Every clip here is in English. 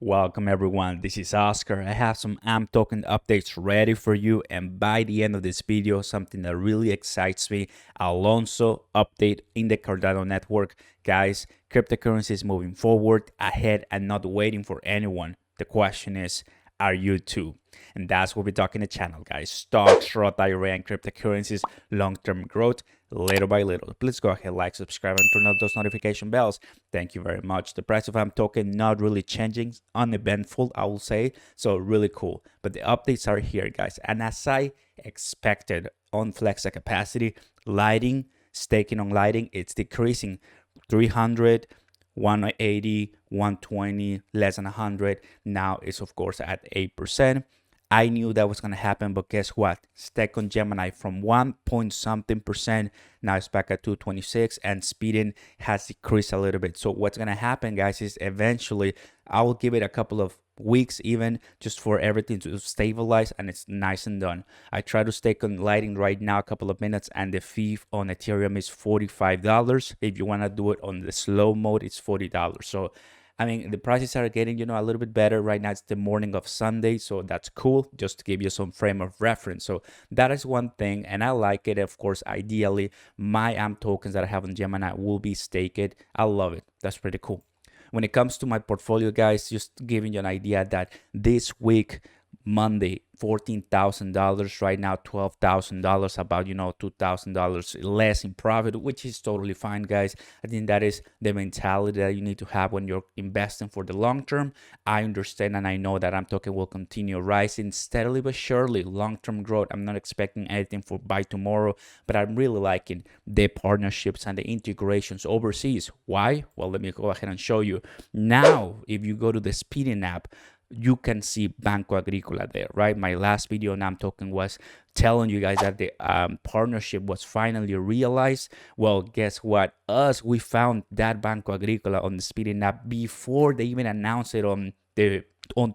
Welcome everyone, this is Oscar. I have some AMP token updates ready for you, and by the end of this video, something that really excites me, Alonso update in the Cardano network. Guys, cryptocurrency is moving forward, ahead, and not waiting for anyone. The question is, are you too? And that's what we're talking the channel, guys. Stocks, Roth IRA, and cryptocurrencies, long-term growth, little by little. Please go ahead, like, subscribe, and turn on those notification bells. Thank you very much. The price of AMP token not really changing, uneventful, I will say. So really cool. But the updates are here, guys. And as I expected on Flexa capacity, lighting, staking on lighting, it's decreasing 300. 180, 120, less than 100. Now it's of course at 8%. I knew that was going to happen, but guess what? Stake on Gemini from 1 point something percent, now it's back at 226, and speeding has decreased a little bit. So what's going to happen, guys, is eventually I will give it a couple of weeks even just for everything to stabilize and it's nice and done. I try to stake on lighting right now a couple of minutes, and the fee on Ethereum is $45. If you want to do it on the slow mode, it's $40. So I mean, the prices are getting, a little bit better. Right now, it's the morning of Sunday, so that's cool, just to give you some frame of reference. So that is one thing, and I like it. Of course, ideally, my AMP tokens that I have on Gemini will be staked. I love it. That's pretty cool. When it comes to my portfolio, guys, just giving you an idea that this week, Monday, $14,000, right now $12,000, about $2,000 less in profit, which is totally fine, guys. I think that is the mentality that you need to have when you're investing for the long term. I understand and I know that AMP token will continue rising steadily but surely. Long-term growth, I'm not expecting anything for by tomorrow, but I'm really liking the partnerships and the integrations overseas. Why? Well, let me go ahead and show you. Now, if you go to the speeding app, you can see Banco Agricola there, right? My last video on AMP token was telling you guys that the partnership was finally realized. Well, guess what? We found that Banco Agricola on the speeding app before they even announced it on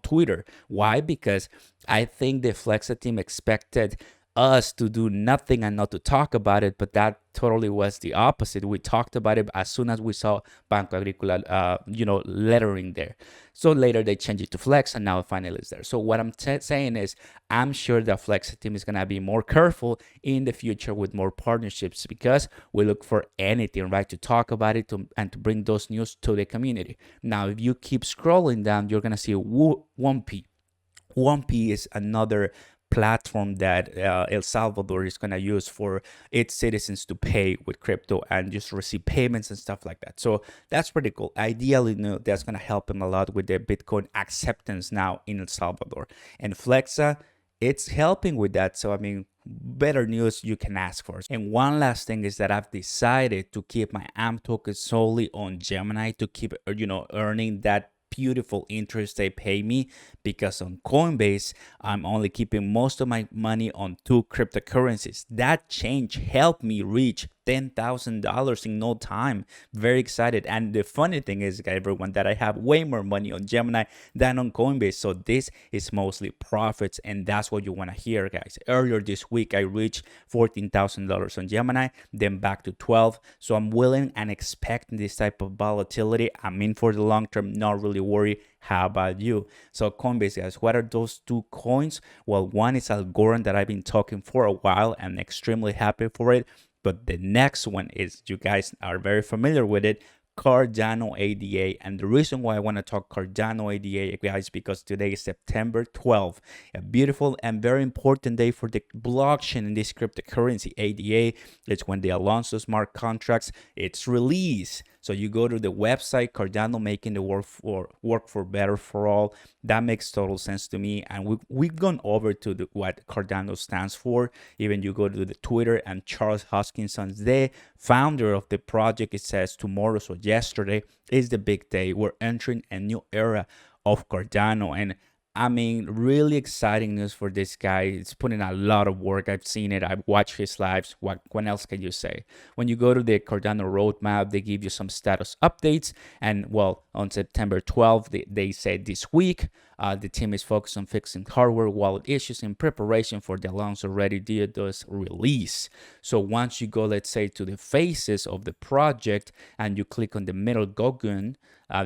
Twitter. Why? Because I think the Flexa team expected us to do nothing and not to talk about it, but that totally was the opposite. We talked about it as soon as we saw Banco Agricola, lettering there. So later they changed it to Flex, and now finally it's there. So what I'm saying is, I'm sure the Flex team is gonna be more careful in the future with more partnerships, because we look for anything, right, to talk about it and to bring those news to the community. Now, if you keep scrolling down, you're gonna see 1P. 1P is another platform that El Salvador is going to use for its citizens to pay with crypto and just receive payments and stuff like that. So that's pretty cool. Ideally, that's going to help them a lot with their Bitcoin acceptance now in El Salvador. And Flexa, it's helping with that. So, I mean, better news you can ask for. And one last thing is that I've decided to keep my AMP token solely on Gemini to keep, earning that beautiful interest they pay me, because on Coinbase I'm only keeping most of my money on 2 cryptocurrencies. That change helped me reach $10,000 in no time. Very excited. And the funny thing is, everyone, that I have way more money on Gemini than on Coinbase. So this is mostly profits, and that's what you want to hear, guys. Earlier this week I reached $14,000 on Gemini, then back to 12. So I'm willing and expecting this type of volatility. I'm in for the long term, not really worried. How about you? So Coinbase, guys, what are those 2 coins? Well, one is Algorand that I've been talking for a while and extremely happy for it. But the next one is, you guys are very familiar with it, Cardano ADA. And the reason why I want to talk Cardano ADA, guys, because today is September 12th, a beautiful and very important day for the blockchain in this cryptocurrency. ADA, it's when the Alonso smart contracts, it's released. So you go to the website, Cardano making the work for better for all. That makes total sense to me. And we've gone over to what Cardano stands for. Even you go to the Twitter, and Charles Hoskinson, the founder of the project, it says tomorrow, so yesterday, is the big day. We're entering a new era of Cardano. And I mean, really exciting news for this guy. It's putting a lot of work. I've seen it. I've watched his lives. What else can you say? When you go to the Cardano Roadmap, they give you some status updates. And well, on September 12th, they said this week, the team is focused on fixing hardware wallet issues in preparation for the Alonso Ready DDoS release. So once you go, let's say, to the phases of the project, and you click on the middle Gogun,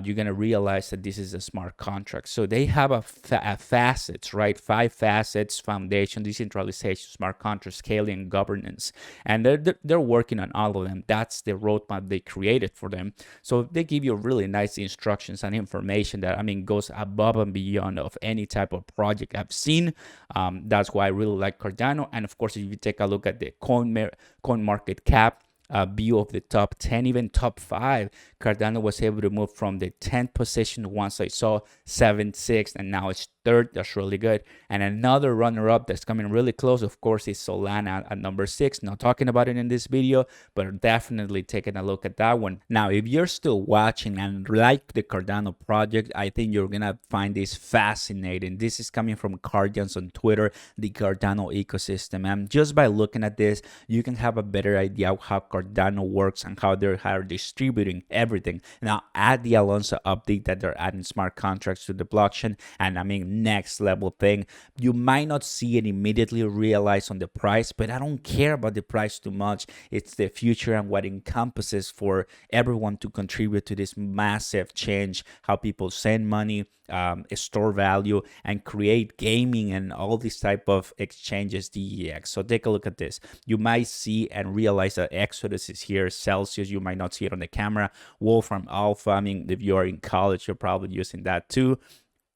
you're gonna realize that this is a smart contract. So they have a facets, right? 5 facets: foundation, decentralization, smart contract, scaling, and governance. And they're working on all of them. That's the roadmap they created for them. So they give you really nice instructions and information that, I mean, goes above and beyond of any type of project I've seen. That's why I really like Cardano. And of course, if you take a look at the coin market cap view of the top 10, even top 5, Cardano was able to move from the 10th position once I saw 7th, 6th, and now it's 3rd. That's really good. And another runner-up that's coming really close, of course, is Solana at number 6. Not talking about it in this video, but definitely taking a look at that one. Now, if you're still watching and like the Cardano project, I think you're gonna find this fascinating. This is coming from Cardians on Twitter, the Cardano ecosystem. And just by looking at this, you can have a better idea of how Cardano works and how they're distributing everything. Now, add the Alonso update that they're adding smart contracts to the blockchain, and I mean, next level thing. You might not see it immediately realize on the price, but I don't care about the price too much. It's the future and what encompasses for everyone to contribute to this massive change, how people send money, store value, and create gaming and all these type of exchanges, DEX. So take a look at this. You might see and realize that Exodus is here, Celsius, you might not see it on the camera, Wolfram Alpha, I mean, if you are in college, you're probably using that too.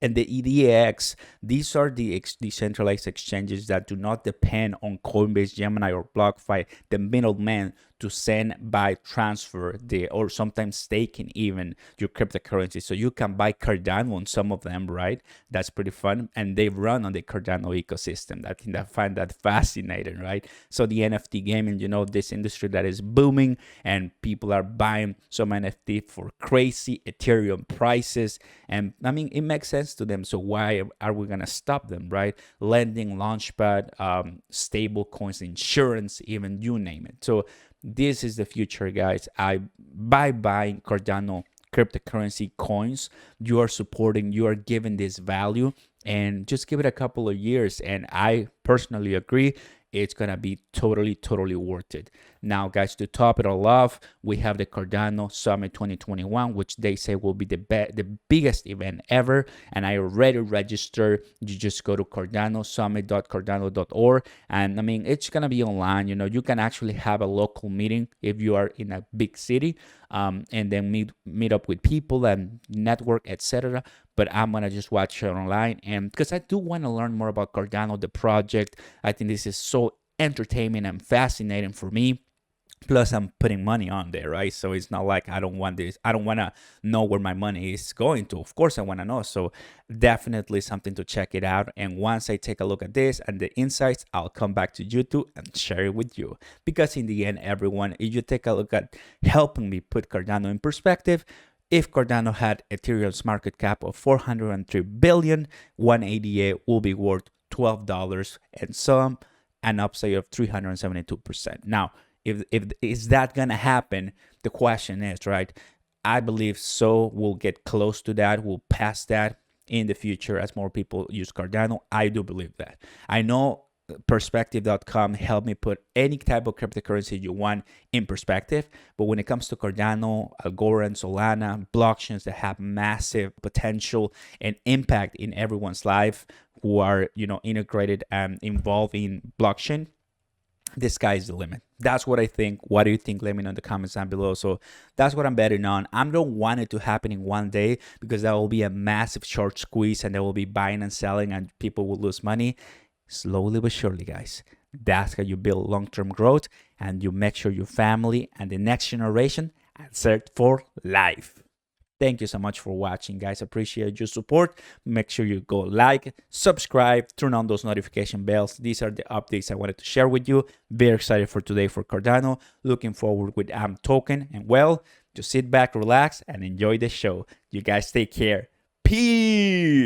And the EDX, these are the decentralized exchanges that do not depend on Coinbase, Gemini, or BlockFi, the middleman, to send, buy, transfer, or sometimes staking even your cryptocurrency. So you can buy Cardano on some of them, right? That's pretty fun. And they run on the Cardano ecosystem. I find that fascinating, right? So the NFT gaming, you know, this industry that is booming and people are buying some NFT for crazy Ethereum prices. And I mean, it makes sense to them. So why are we going to stop them, right? Lending, Launchpad, stable coins, insurance, even you name it. So this is the future, guys. By buying Cardano cryptocurrency coins, you are supporting, you are giving this value, and just give it a couple of years. And I personally agree, it's gonna be totally worth it. Now, guys, to top it all off, we have the Cardano Summit 2021, which they say will be the biggest event ever. And I already registered. You just go to cardanosummit.cardano.org, and I mean, it's gonna be online. You know, you can actually have a local meeting if you are in a big city, and then meet up with people and network, etc. But I'm gonna just watch it online, and because I do want to learn more about Cardano, the project. I think this is so entertaining and fascinating for me. Plus, I'm putting money on there, right? So it's not like I don't want this. I don't want to know where my money is going to. Of course, I want to know. So definitely something to check it out. And once I take a look at this and the insights, I'll come back to YouTube and share it with you. Because in the end, everyone, if you take a look at helping me put Cardano in perspective, if Cardano had Ethereum's market cap of 403 billion, 188 will be worth $12 and some, an upside of 372%. Now, if is that gonna happen? The question is, right? I believe so. We'll get close to that. We'll pass that in the future as more people use Cardano. I do believe that. I know perspective.com helped me put any type of cryptocurrency you want in perspective, but when it comes to Cardano, Algorand, Solana, blockchains that have massive potential and impact in everyone's life who are, you know, integrated and involved in blockchain, the sky's the limit. That's what I think. What do you think? Let me know in the comments down below. So that's what I'm betting on. I don't want it to happen in one day, because that will be a massive short squeeze and they will be buying and selling and people will lose money. Slowly but surely, guys. That's how you build long-term growth, and you make sure your family and the next generation are set for life. Thank you so much for watching, guys. Appreciate your support. Make sure you go like, subscribe, turn on those notification bells. These are the updates I wanted to share with you. Very excited for today for Cardano. Looking forward with token. And well, just sit back, relax, and enjoy the show. You guys take care. Peace.